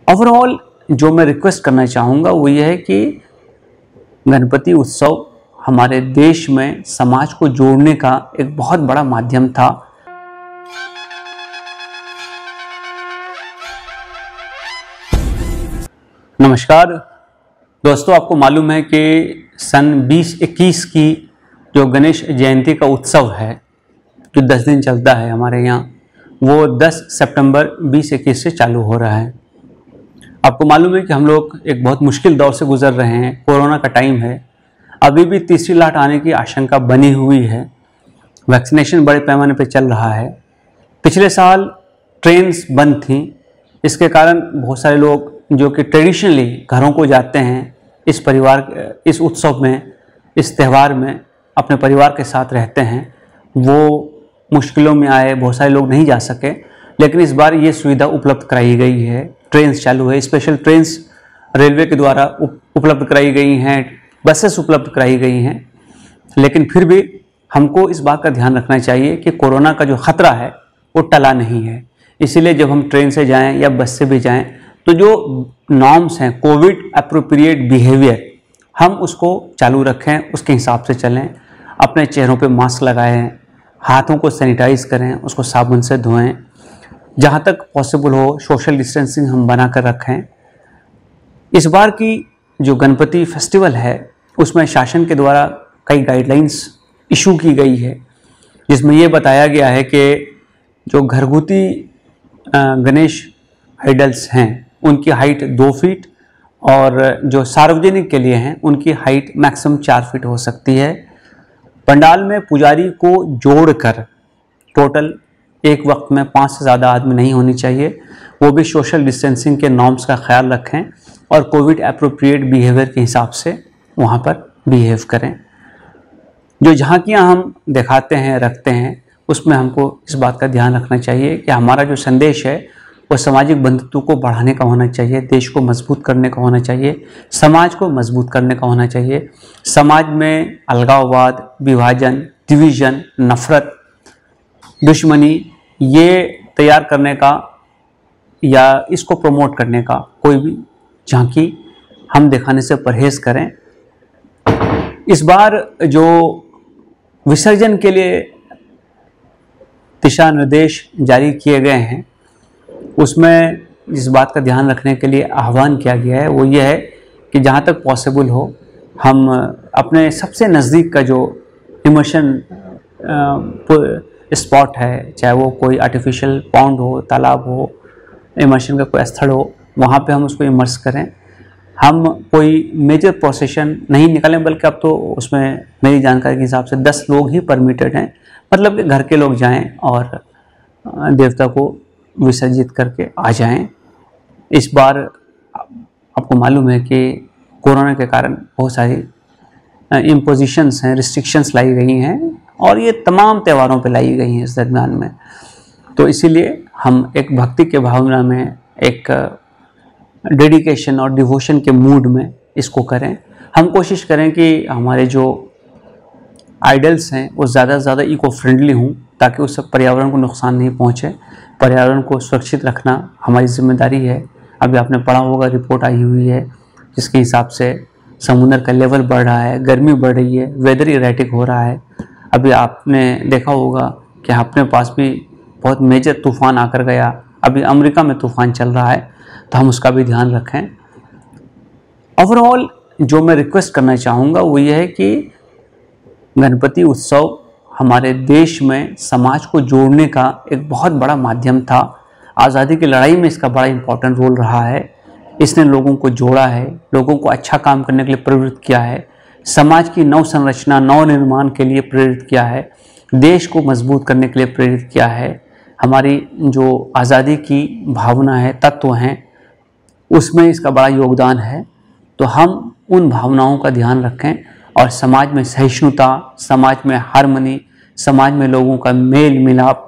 Overall जो मैं request करना चाहूँगा वो ये है कि गणपति उत्सव हमारे देश में समाज को जोड़ने का एक बहुत बड़ा माध्यम था। नमस्कार दोस्तों, आपको मालूम है कि सन 2021 की जो गणेश जयंती का उत्सव है जो 10 दिन चलता है हमारे यहाँ, वो 10 सितंबर 2021 से चालू हो रहा है। आपको मालूम है कि हम लोग एक बहुत मुश्किल दौर से गुजर रहे हैं। कोरोना का टाइम है, अभी भी तीसरी लहर आने की आशंका बनी हुई है। वैक्सीनेशन बड़े पैमाने पर चल रहा है। पिछले साल ट्रेन्स बंद थीं, इसके कारण बहुत सारे लोग जो कि ट्रेडिशनली घरों को जाते हैं इस उत्सव में, इस त्यौहार में अपने परिवार के साथ रहते हैं, वो मुश्किलों में आए। बहुत सारे लोग नहीं जा सके, लेकिन इस बार ये सुविधा उपलब्ध कराई गई है। ट्रेन्स चालू है, स्पेशल ट्रेन्स रेलवे के द्वारा उपलब्ध कराई गई हैं, बसेस उपलब्ध कराई गई हैं। लेकिन फिर भी हमको इस बात का ध्यान रखना चाहिए कि कोरोना का जो ख़तरा है वो टला नहीं है। इसीलिए जब हम ट्रेन से जाएं या बस से भी जाएं तो जो नॉर्म्स हैं, कोविड एप्रोप्रिएट बिहेवियर, हम उसको चालू रखें, उसके हिसाब से चलें। अपने चेहरों पे मास्क लगाएं, हाथों को सैनिटाइज करें, उसको साबुन से धोएं। जहाँ तक पॉसिबल हो सोशल डिस्टेंसिंग हम बना कर रखें। इस बार की जो गणपति फेस्टिवल है उसमें शासन के द्वारा कई गाइडलाइंस इशू की गई है, जिसमें ये बताया गया है कि जो घरगुती गणेश आइडल्स हैं उनकी हाइट 2 फीट और जो सार्वजनिक के लिए हैं उनकी हाइट मैक्सिमम 4 फीट हो सकती है। पंडाल में पुजारी को जोड़कर टोटल एक वक्त में 5 से ज़्यादा आदमी नहीं होनी चाहिए। वो भी सोशल डिस्टेंसिंग के नॉर्म्स का ख्याल रखें और कोविड एप्रोप्रिएट बिहेवियर के हिसाब से वहाँ पर बिहेव करें। जो झांकियाँ हम दिखाते हैं, रखते हैं, उसमें हमको इस बात का ध्यान रखना चाहिए कि हमारा जो संदेश है वो सामाजिक बंधुत्व को बढ़ाने का होना चाहिए, देश को मजबूत करने का होना चाहिए, समाज को मजबूत करने का होना चाहिए। समाज में अलगाववाद, विभाजन, डिवीज़न, नफ़रत, दुश्मनी ये तैयार करने का या इसको प्रमोट करने का कोई भी झांकी हम दिखाने से परहेज़ करें। इस बार जो विसर्जन के लिए दिशा निर्देश जारी किए गए हैं उसमें इस बात का ध्यान रखने के लिए आह्वान किया गया है, वो ये है कि जहाँ तक पॉसिबल हो हम अपने सबसे नज़दीक का जो इमर्शन स्पॉट है, चाहे वो कोई आर्टिफिशियल पॉन्ड हो, तालाब हो, इमर्शन का कोई स्थल हो, वहाँ पे हम उसको इमर्स करें। हम कोई मेजर प्रोसेशन नहीं निकालें, बल्कि अब तो उसमें मेरी जानकारी के हिसाब से 10 लोग ही परमिटेड हैं, मतलब कि घर के लोग जाएं और देवता को विसर्जित करके आ जाएं। इस बार आपको मालूम है कि कोरोना के कारण बहुत सारी इम्पोजिशंस हैं, रिस्ट्रिक्शंस लाई गई हैं और ये तमाम त्योहारों पे लाई गई हैं इस दरम्यान में। तो इसीलिए हम एक भक्ति के भावना में, एक डेडिकेशन और डिवोशन के मूड में इसको करें। हम कोशिश करें कि हमारे जो आइडल्स हैं वो ज़्यादा से ज़्यादा इको फ्रेंडली हों, ताकि उससे पर्यावरण को नुकसान नहीं पहुँचे। पर्यावरण को सुरक्षित रखना हमारी जिम्मेदारी है। अभी आपने पढ़ा होगा, रिपोर्ट आई हुई है जिसके हिसाब से समुद्र का लेवल बढ़ रहा है, गर्मी बढ़ रही है, वेदर इरेटिक हो रहा है। अभी आपने देखा होगा कि अपने पास भी बहुत मेजर तूफ़ान आकर गया, अभी अमेरिका में तूफ़ान चल रहा है, तो हम उसका भी ध्यान रखें। ओवरऑल जो मैं रिक्वेस्ट करना चाहूँगा वो ये है कि गणपति उत्सव हमारे देश में समाज को जोड़ने का एक बहुत बड़ा माध्यम था। आज़ादी की लड़ाई में इसका बड़ा इम्पोर्टेंट रोल रहा है। इसने लोगों को जोड़ा है, लोगों को अच्छा काम करने के लिए प्रेरित किया है, समाज की नव संरचना, नव निर्माण के लिए प्रेरित किया है, देश को मजबूत करने के लिए प्रेरित किया है। हमारी जो आज़ादी की भावना है, तत्व हैं, उसमें इसका बड़ा योगदान है। तो हम उन भावनाओं का ध्यान रखें और समाज में सहिष्णुता, समाज में हार्मनी, समाज में लोगों का मेल मिलाप,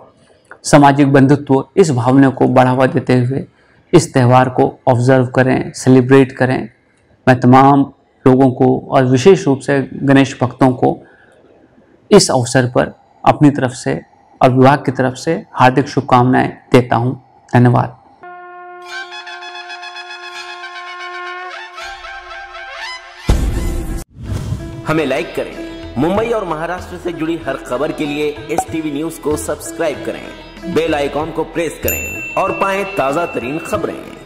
सामाजिक बंधुत्व, इस भावना को बढ़ावा देते हुए इस त्यौहार को ऑब्जर्व करें, सेलिब्रेट करें। मैं तमाम लोगों को और विशेष रूप से गणेश भक्तों को इस अवसर पर अपनी तरफ से और विभाग की तरफ से हार्दिक शुभकामनाएं देता हूं। धन्यवाद। हमें लाइक करें। मुंबई और महाराष्ट्र से जुड़ी हर खबर के लिए STV न्यूज को सब्सक्राइब करें, बेल आइकॉन को प्रेस करें और पाएं ताजा तरीन खबरें।